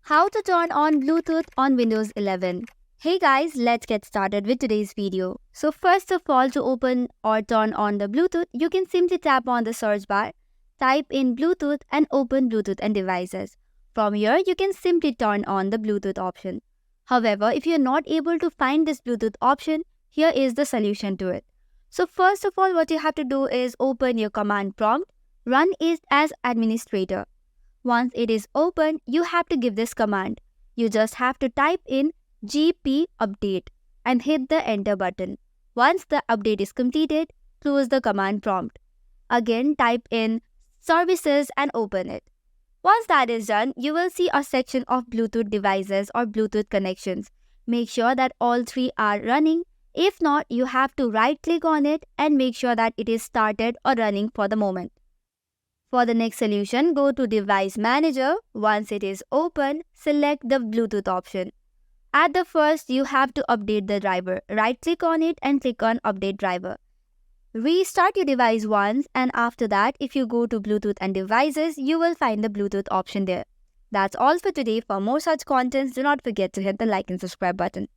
How to turn on Bluetooth on Windows 11. Hey guys, let's get started with today's video. So first of all, to open or turn on the Bluetooth, you can simply tap on the search bar, type in Bluetooth and open Bluetooth and devices. From here, you can simply turn on the Bluetooth option. However, if you're not able to find this Bluetooth option, here is the solution to it. So first of all, what you have to do is open your command prompt, run it as administrator. Once it is open, you have to give this command. You just have to type in gp update and hit the enter button. Once the update is completed, close the command prompt. Again, type in services and open it. Once that is done, you will see a section of Bluetooth devices or Bluetooth connections. Make sure that all three are running. If not, you have to right click on it and make sure that it is started or running for the moment. For the next solution, go to Device Manager. Once it is open, select the Bluetooth option. At the first, you have to update the driver. Right-click on it and click on Update Driver. Restart your device once, and after that, if you go to Bluetooth and Devices, you will find the Bluetooth option there. That's all for today. For more such contents, do not forget to hit the like and subscribe button.